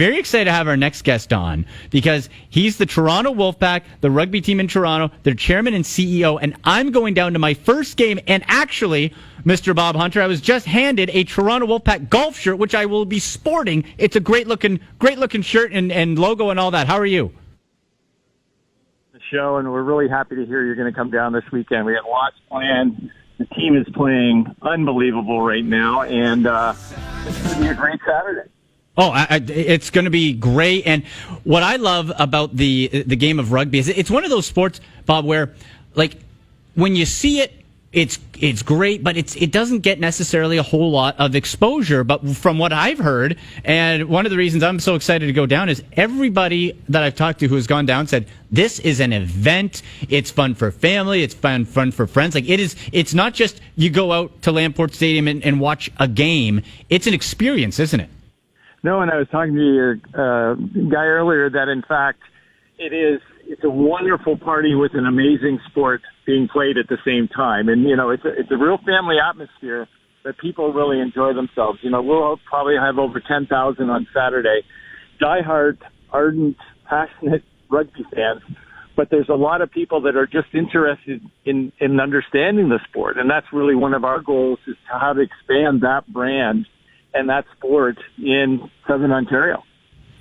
very excited to have our next guest on because he's the Toronto Wolfpack, the rugby team in Toronto, their chairman and CEO, and I'm going down to my first game. And actually, Mr. Bob Hunter, I was just handed a Toronto Wolfpack golf shirt, which I will be sporting. It's a great looking shirt and logo and all that. How are you? The show, and we're really happy to hear you're going to come down this weekend. We have lots planned. The team is playing unbelievable right now, and it's going to be a great Saturday. Oh, it's going to be great. And what I love about the game of rugby is it's one of those sports, Bob, where like when you see it, it's great, but it doesn't get necessarily a whole lot of exposure. But from what I've heard, and one of the reasons I'm so excited to go down is everybody that I've talked to who has gone down said this is an event. It's fun for family. It's fun for friends. Like it's not just you go out to Lamport Stadium and watch a game. It's an experience, isn't it? No, and I was talking to your guy earlier that in fact it's a wonderful party with an amazing sport being played at the same time. And, it's a real family atmosphere that people really enjoy themselves. We'll probably have over 10,000 on Saturday. Diehard, ardent, passionate rugby fans. But there's a lot of people that are just interested in understanding the sport. And that's really one of our goals is to how to expand that brand and that sport in Southern Ontario.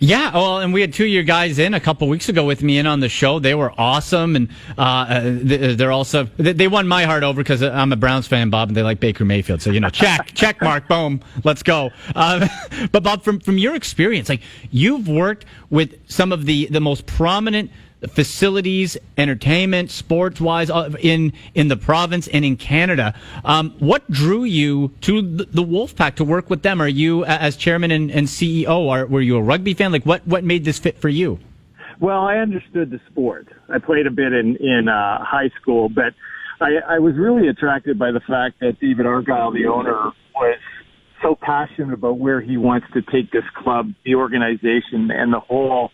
Yeah, well, and we had two of your guys in a couple weeks ago with me in on the show. They were awesome, and they're also they won my heart over because I'm a Browns fan, Bob, and they like Baker Mayfield. So check mark, boom, let's go. But Bob, from your experience, like you've worked with some of the most prominent facilities, entertainment, sports-wise, in the province and in Canada. What drew you to the Wolfpack to work with them? Are you, as chairman and CEO, were you a rugby fan? Like, what made this fit for you? Well, I understood the sport. I played a bit in high school, but I was really attracted by the fact that David Argyle, the owner, was so passionate about where he wants to take this club, the organization, and the whole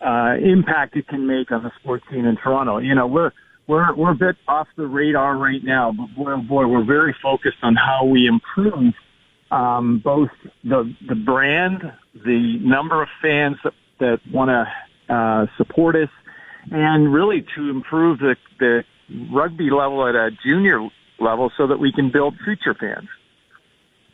impact it can make on the sports scene in Toronto. We're a bit off the radar right now, but boy, we're very focused on how we improve both the brand, the number of fans that want to support us, and really to improve the rugby level at a junior level so that we can build future fans.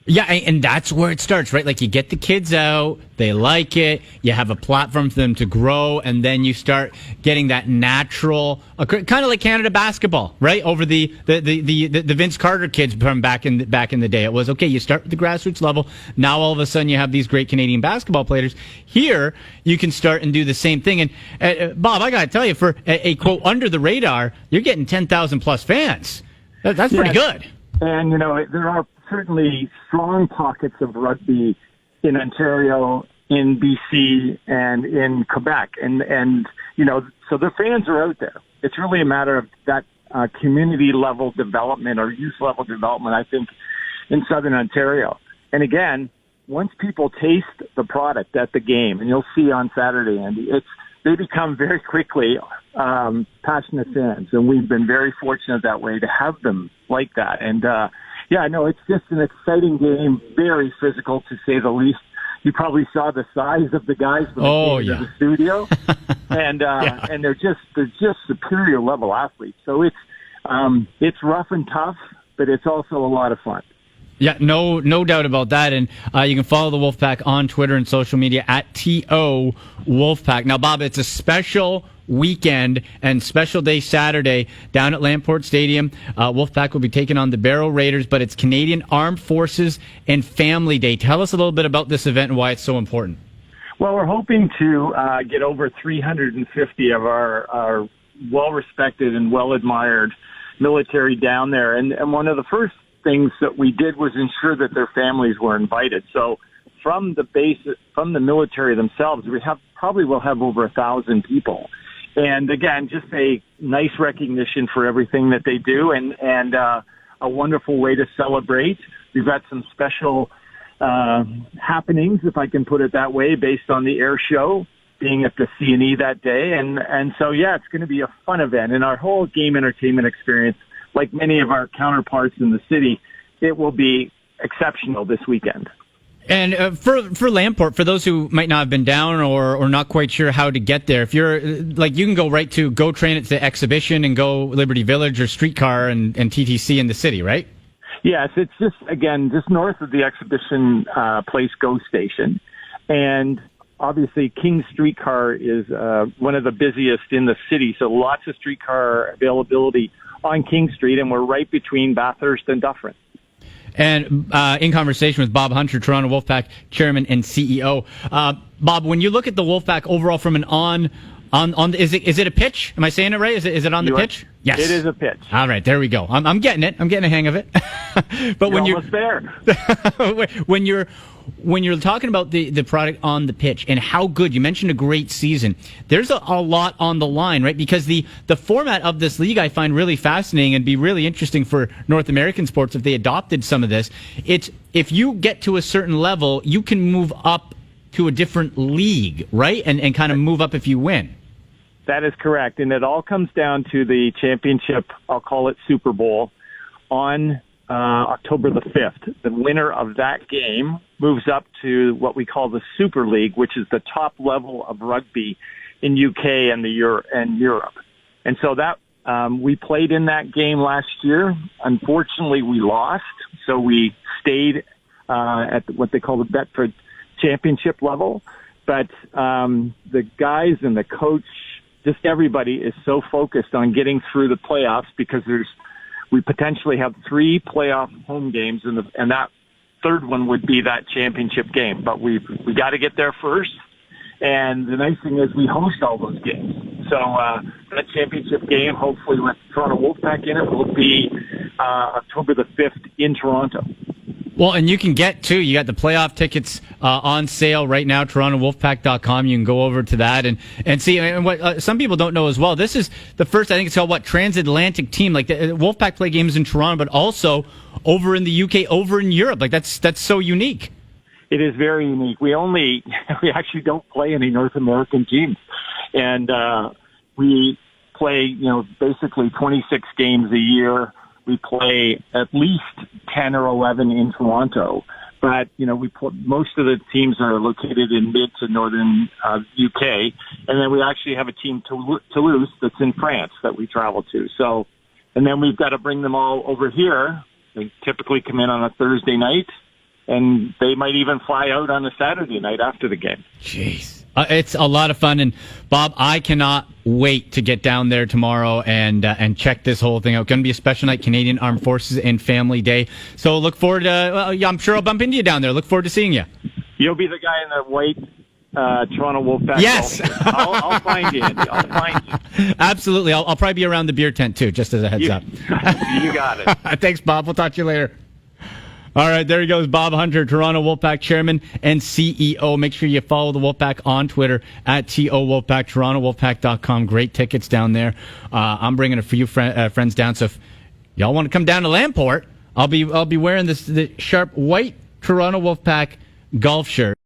Yeah, and that's where it starts, right? Like you get the kids out, they like it, you have a platform for them to grow, and then you start getting that natural, kind of like Canada basketball, right? Over the Vince Carter kids from back in the day, it was okay. You start with the grassroots level. Now all of a sudden you have these great Canadian basketball players. Here you can start and do the same thing. And Bob, I got to tell you, for a quote under the radar, you're getting 10,000 plus fans. That's pretty good. And there are certainly strong pockets of rugby in Ontario, in BC, and in Quebec. And so the fans are out there. It's really a matter of that community level development or youth level development, I think, in Southern Ontario. And again, once people taste the product at the game, and you'll see on Saturday, Andy, they become very quickly passionate fans. And we've been very fortunate that way to have them like that. And, it's just an exciting game, very physical to say the least. You probably saw the size of the guys from the studio, and they're just superior level athletes. So it's rough and tough, but it's also a lot of fun. Yeah, no doubt about that. And you can follow the Wolfpack on Twitter and social media at TO Wolfpack. Now, Bob, it's a special weekend and special day Saturday down at Lamport Stadium. Wolfpack will be taking on the Barrow Raiders, but it's Canadian Armed Forces and Family Day. Tell us a little bit about this event and why it's so important. Well, we're hoping to get over 350 of our well-respected and well-admired military down there. And one of the first things that we did was ensure that their families were invited. So from the base, from the military themselves, will have over 1,000 people. And again, just a nice recognition for everything that they do and a wonderful way to celebrate. We've got some special happenings, if I can put it that way, based on the air show being at the C&E that day. And so, it's going to be a fun event. And our whole game entertainment experience, like many of our counterparts in the city, it will be exceptional this weekend. And for Lamport, for those who might not have been down or not quite sure how to get there, if you're you can go right to Go Train at the exhibition and go Liberty Village or Streetcar and TTC in the city, right? Yes, it's just north of the exhibition place Go Station. And obviously King Streetcar is one of the busiest in the city, so lots of streetcar availability on King Street, and we're right between Bathurst and Dufferin. And in conversation with Bob Hunter, Toronto Wolfpack chairman and CEO. Bob, when you look at the Wolfpack overall from an on is it a pitch? Am I saying it right? Is it on the pitch? Yes, it is a pitch. All right, there we go. I'm getting it. I'm getting a hang of it. But when you're almost there, when you're talking about the product on the pitch and how good, you mentioned a great season. There's a lot on the line, right? Because the format of this league I find really fascinating and be really interesting for North American sports if they adopted some of this. It's if you get to a certain level, you can move up to a different league, right? And kind of move up if you win. That is correct. And it all comes down to the championship, I'll call it Super Bowl, on October the 5th. The winner of that game moves up to what we call the Super League, which is the top level of rugby in UK and Europe. And so that we played in that game last year. Unfortunately, we lost, so we stayed at what they call the Betfred Championship level. But the guys and the coach, just everybody is so focused on getting through the playoffs because we potentially have 3 playoff home games, and that third one would be that championship game. But we got to get there first. And the nice thing is we host all those games. So that championship game, hopefully with Toronto Wolfpack in it, will be October the 5th in Toronto. Well, and you can get, you got the playoff tickets on sale right now, TorontoWolfpack.com. You can go over to that and see. And what some people don't know as well, this is the first, I think it's called, transatlantic team. Like, the Wolfpack play games in Toronto, but also over in the UK, over in Europe. Like, that's so unique. It is very unique. We actually don't play any North American teams. And we play, basically 26 games a year. We play at least 10 or 11 in Toronto, but most of the teams are located in mid to northern UK, and then we actually have a team Toulouse that's in France that we travel to. So, and then we've got to bring them all over here. They typically come in on a Thursday night, and they might even fly out on a Saturday night after the game. Jeez. It's a lot of fun, and Bob, I cannot wait to get down there tomorrow and check this whole thing out. Going to be a special night, Canadian Armed Forces and Family Day. So look forward to. I'm sure I'll bump into you down there. Look forward to seeing you. You'll be the guy in the white Toronto Wolfpack. Yes, I'll find you, Andy. I'll find you. Absolutely. I'll probably be around the beer tent too, just as a heads up. You got it. Thanks, Bob. We'll talk to you later. All right, there he goes, Bob Hunter, Toronto Wolfpack chairman and CEO. Make sure you follow the Wolfpack on Twitter at TOWolfpack, TorontoWolfpack.com. Great tickets down there. I'm bringing a few friends down, so if y'all want to come down to Lamport, I'll be wearing the sharp white Toronto Wolfpack golf shirt.